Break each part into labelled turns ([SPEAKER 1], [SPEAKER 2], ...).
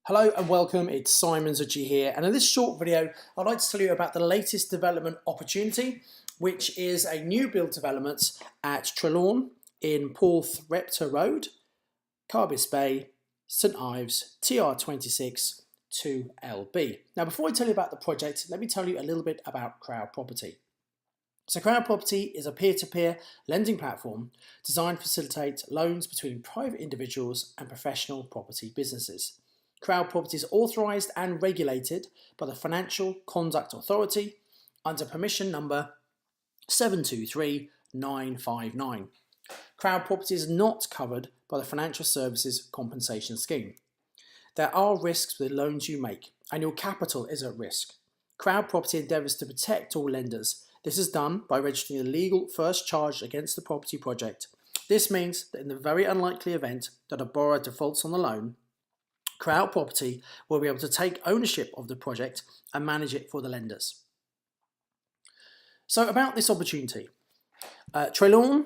[SPEAKER 1] Hello and welcome, it's Simon Zucchi here, and in this short video I'd like to tell you about the latest development opportunity, which is a new build development at Trelawne in Porthrepta Road, Carbis Bay, St Ives, TR26 2LB. Now before I tell you about the project, let me tell you a little bit about CrowdProperty. So CrowdProperty is a peer-to-peer lending platform designed to facilitate loans between private individuals and professional property businesses. CrowdProperty is authorised and regulated by the Financial Conduct Authority under permission number 723959. CrowdProperty is not covered by the Financial Services Compensation Scheme. There are risks with the loans you make, and your capital is at risk. CrowdProperty endeavours to protect all lenders. This is done by registering a legal first charge against the property project. This means that in the very unlikely event that a borrower defaults on the loan, CrowdProperty will be able to take ownership of the project and manage it for the lenders. So about this opportunity, Trelawne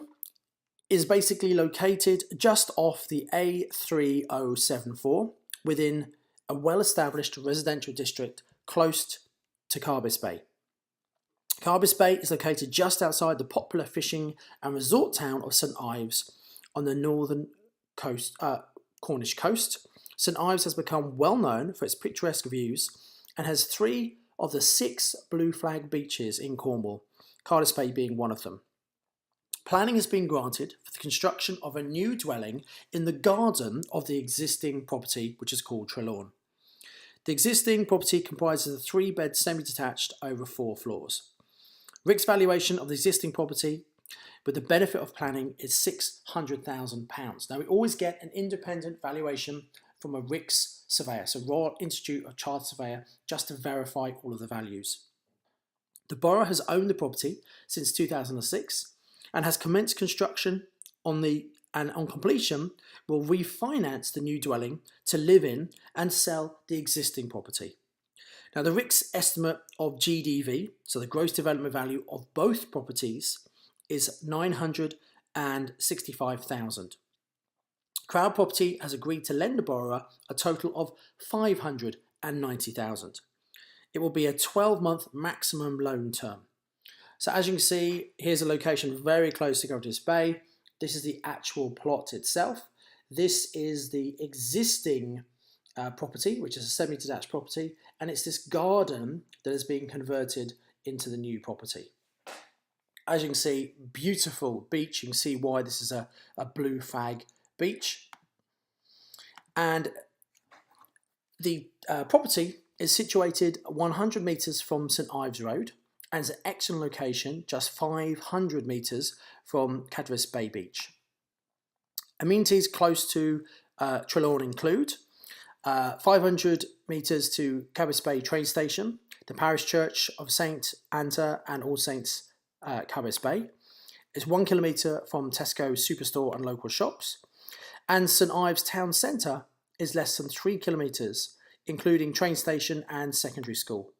[SPEAKER 1] is basically located just off the A3074 within a well-established residential district close to Carbis Bay. Carbis Bay is located just outside the popular fishing and resort town of St Ives on the northern coast, Cornish coast. St Ives has become well known for its picturesque views and has 3 of the 6 blue flag beaches in Cornwall, Carbis Bay being one of them. Planning has been granted for the construction of a new dwelling in the garden of the existing property, which is called Trelawne. The existing property comprises a 3-bed semi-detached over 4 floors. RICS valuation of the existing property with the benefit of planning is £600,000. Now we always get an independent valuation from a RICS surveyor, so Royal Institute of Chartered Surveyor, just to verify all of the values. The borough has owned the property since 2006 and has commenced construction on completion will refinance the new dwelling to live in and sell the existing property. Now the RICS estimate of GDV, so the gross development value of both properties, is £965,000. CrowdProperty has agreed to lend the borrower a total of £590,000. It will be a 12-month maximum loan term. So as you can see, here's a location very close to Carbis Bay. This is the actual plot itself. This is the existing property, which is a semi-detached property, and it's this garden that is being converted into the new property. As you can see, beautiful beach. You can see why this is a blue flag beach, and the property is situated 100 metres from St Ives Road and is an excellent location just 500 metres from Carbis Bay Beach. Amenities close to Trelawne include 500 metres to Carbis Bay train station, the Parish Church of St Anta and All Saints Carbis Bay. It's 1 kilometre from Tesco Superstore and local shops. And St Ives town centre is less than 3 kilometres, including train station and secondary school.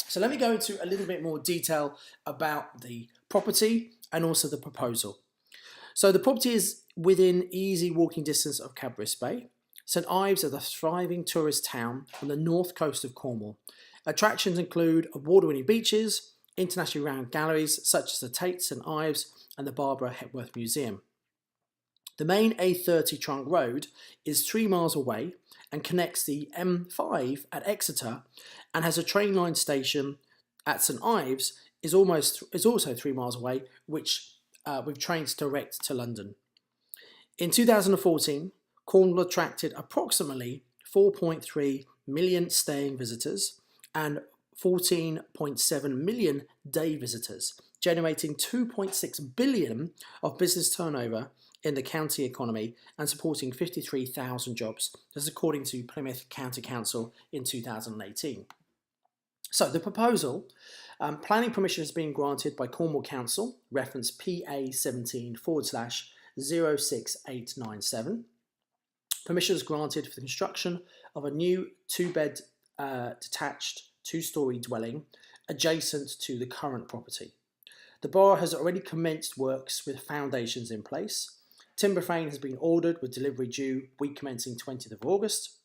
[SPEAKER 1] So let me go into a little bit more detail about the property and also the proposal. So the property is within easy walking distance of Carbis Bay. St Ives is a thriving tourist town on the north coast of Cornwall. Attractions include award-winning beaches, internationally renowned galleries such as the Tate St Ives and the Barbara Hepworth Museum. The main A30 trunk road is 3 miles away and connects the M5 at Exeter and has a train line station at St Ives is also 3 miles away, which with trains direct to London. In 2014, Cornwall attracted approximately 4.3 million staying visitors and 14.7 million day visitors, generating 2.6 billion of business turnover in the county economy and supporting 53,000 jobs. This is according to Plymouth County Council in 2018. So the proposal, planning permission has been granted by Cornwall Council, reference PA17/06897. Permission is granted for the construction of a new 2-bed detached 2-storey dwelling adjacent to the current property. The borough has already commenced works with foundations in place. Timber frame has been ordered with delivery due week commencing 20th of August.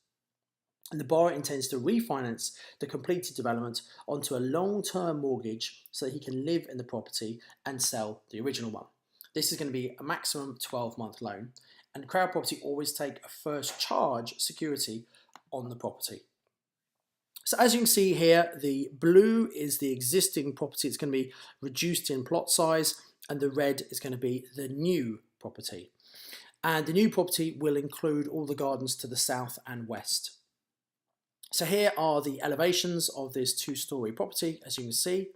[SPEAKER 1] And the borrower intends to refinance the completed development onto a long-term mortgage so that he can live in the property and sell the original one. This is going to be a maximum 12-month loan, and CrowdProperty always take a first charge security on the property. So as you can see here, the blue is the existing property. It's going to be reduced in plot size, and the red is going to be the new property. And the new property will include all the gardens to the south and west. So here are the elevations of this two-storey property, as you can see.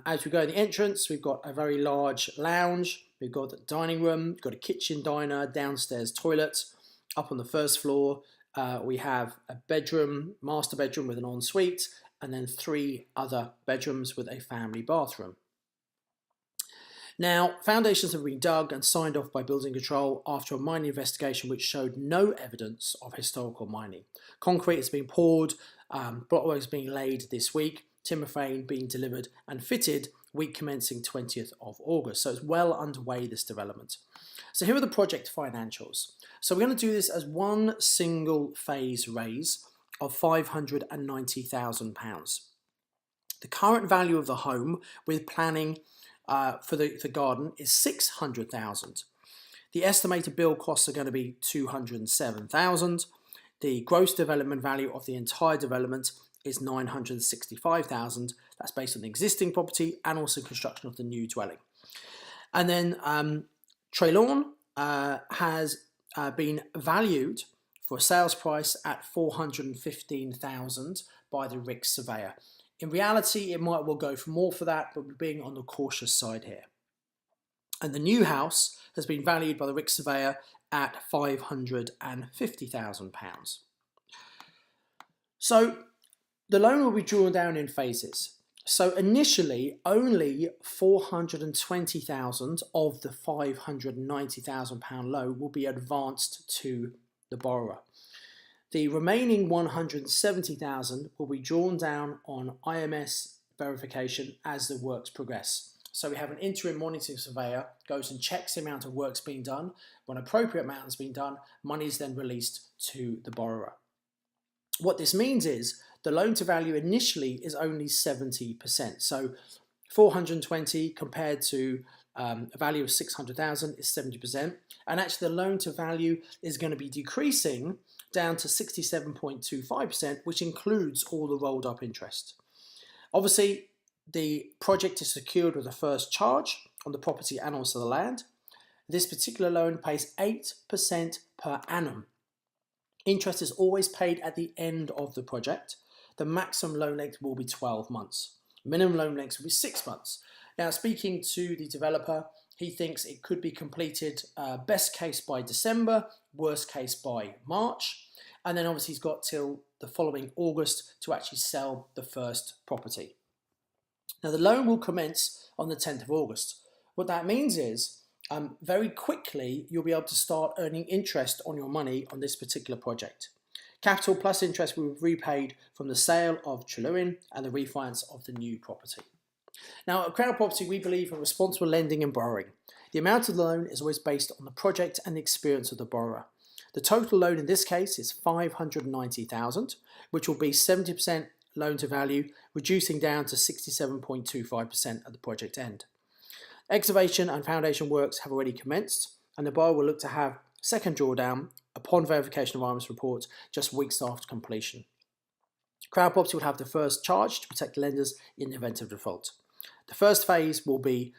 [SPEAKER 1] As we go in the entrance, we've got a very large lounge, we've got the dining room, we've got a kitchen diner, downstairs toilet. Up on the first floor, we have a bedroom, master bedroom with an ensuite, and then 3 other bedrooms with a family bathroom. Now, foundations have been dug and signed off by building control after a mining investigation which showed no evidence of historical mining. Concrete has been poured, blockwork is being laid this week, timber frame being delivered and fitted week commencing 20th of August. So it's well underway, this development. So here are the project financials. So we're going to do this as one single phase raise of £590,000. The current value of the home with planning for the garden is £600,000. The estimated build costs are going to be £207,000. The gross development value of the entire development is £965,000. That's based on the existing property and also construction of the new dwelling. And then Trelawne has been valued for a sales price at £415,000 by the RICS surveyor. In reality, it might well go for more for that, but we're being on the cautious side here. And the new house has been valued by the RICS surveyor at £550,000. So the loan will be drawn down in phases. So initially, only £420,000 of the £590,000 loan will be advanced to the borrower. The remaining £170,000 will be drawn down on IMS verification as the works progress. So we have an interim monitoring surveyor, goes and checks the amount of works being done. When appropriate amount has been done, money is then released to the borrower. What this means is the loan to value initially is only 70%. So 420 compared to a value of 600,000 is 70%. And actually the loan to value is going to be decreasing down to 67.25%, which includes all the rolled up interest. Obviously, the project is secured with a first charge on the property and also the land. This particular loan pays 8% per annum. Interest is always paid at the end of the project. The maximum loan length will be 12 months. Minimum loan length will be 6 months. Now, speaking to the developer, he thinks it could be completed best case by December, worst case by March. And then obviously he's got till the following August to actually sell the first property. Now, the loan will commence on the 10th of August. What that means is very quickly you'll be able to start earning interest on your money on this particular project. Capital plus interest will be repaid from the sale of Trelawne and the refinance of the new property. Now, at CrowdProperty, we believe in responsible lending and borrowing. The amount of the loan is always based on the project and the experience of the borrower. The total loan in this case is £590,000, which will be 70% loan to value, reducing down to 67.25% at the project end. Excavation and foundation works have already commenced, and the borrower will look to have second drawdown upon verification of IMS reports just weeks after completion. CrowdProperty will have the first charge to protect lenders in the event of default. The first phase will be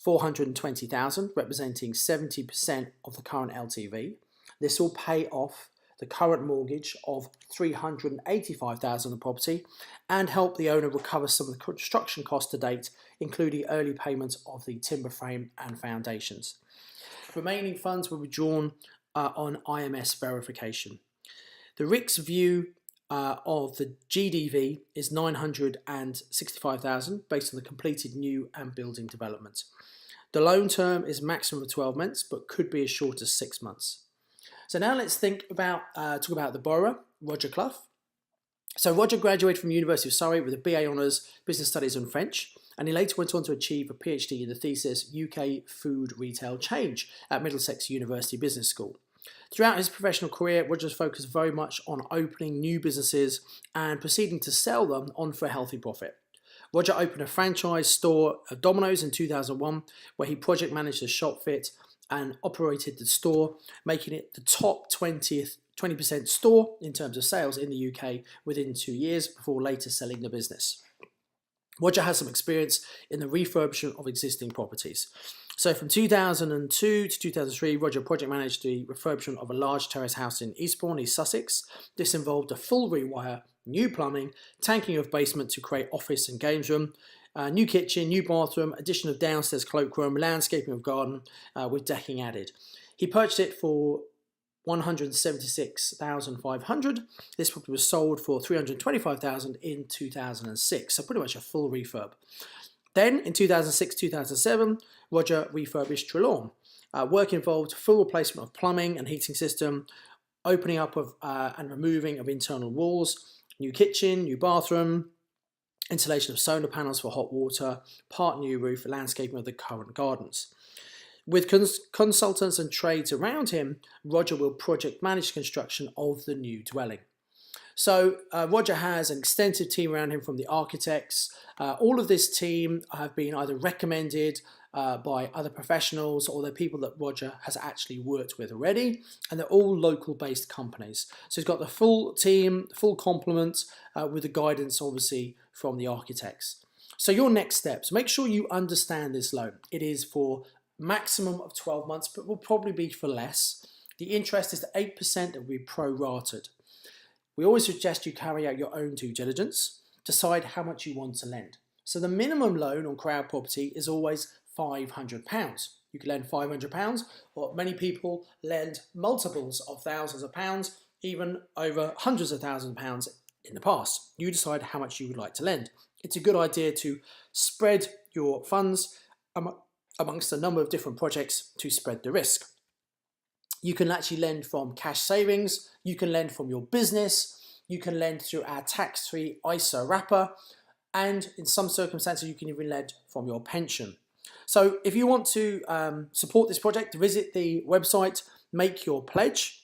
[SPEAKER 1] £420,000, representing 70% of the current LTV. This will pay off the current mortgage of £385,000 on the property and help the owner recover some of the construction costs to date, including early payments of the timber frame and foundations. Remaining funds will be drawn on IMS verification. The RICS view of the GDV is £965,000 based on the completed new and building development. The loan term is maximum of 12 months but could be as short as 6 months. So now let's talk about the borrower, Roger Clough. So Roger graduated from the University of Surrey with a BA Honours Business Studies and French, and he later went on to achieve a PhD in the thesis UK Food Retail Change at Middlesex University Business School. Throughout his professional career, Roger's focused very much on opening new businesses and proceeding to sell them on for a healthy profit. Roger opened a franchise store at Domino's in 2001, where he project managed the shop fit and operated the store, making it the top 20% store in terms of sales in the UK within 2 years before later selling the business. Roger has some experience in the refurbishment of existing properties. So from 2002 to 2003, Roger project managed the refurbishment of a large terrace house in Eastbourne, East Sussex. This involved a full rewire, new plumbing, tanking of basement to create office and games room, new kitchen, new bathroom, addition of downstairs cloakroom, landscaping of garden with decking added. He purchased it for $176,500. This property was sold for $325,000 in 2006, so pretty much a full refurb. Then in 2006-2007, Roger refurbished Trelawne. Work involved full replacement of plumbing and heating system, opening up of and removing of internal walls, new kitchen, new bathroom, installation of solar panels for hot water, part new roof, landscaping of the current gardens. With consultants and trades around him, Roger will project manage construction of the new dwelling. So Roger has an extensive team around him from the architects. All of this team have been either recommended by other professionals or they're people that Roger has actually worked with already, and they're all local based companies. So he's got the full team, full complement with the guidance obviously from the architects. So your next steps, make sure you understand this loan. It is for maximum of 12 months, but will probably be for less. The interest is 8% that will be prorated. We always suggest you carry out your own due diligence, decide how much you want to lend. So the minimum loan on CrowdProperty is always £500. You can lend £500, or many people lend multiples of thousands of pounds, even over hundreds of thousands of pounds in the past. You decide how much you would like to lend. It's a good idea to spread your funds amongst a number of different projects to spread the risk. You can actually lend from cash savings, you can lend from your business, you can lend through our tax-free ISA wrapper, and in some circumstances you can even lend from your pension. So if you want to support this project, visit the website, make your pledge.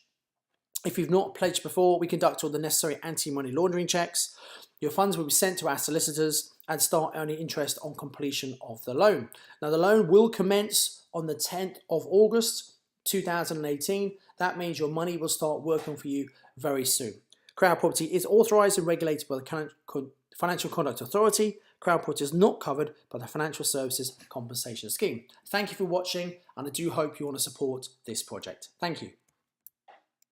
[SPEAKER 1] If you've not pledged before, we conduct all the necessary anti-money laundering checks. Your funds will be sent to our solicitors and start earning interest on completion of the loan. Now the loan will commence on the 10th of August 2018. That means your money will start working for you very soon. CrowdProperty is authorised and regulated by the Financial Conduct Authority. CrowdProperty is not covered by the Financial Services Compensation Scheme. Thank you for watching, and I do hope you want to support this project. Thank you.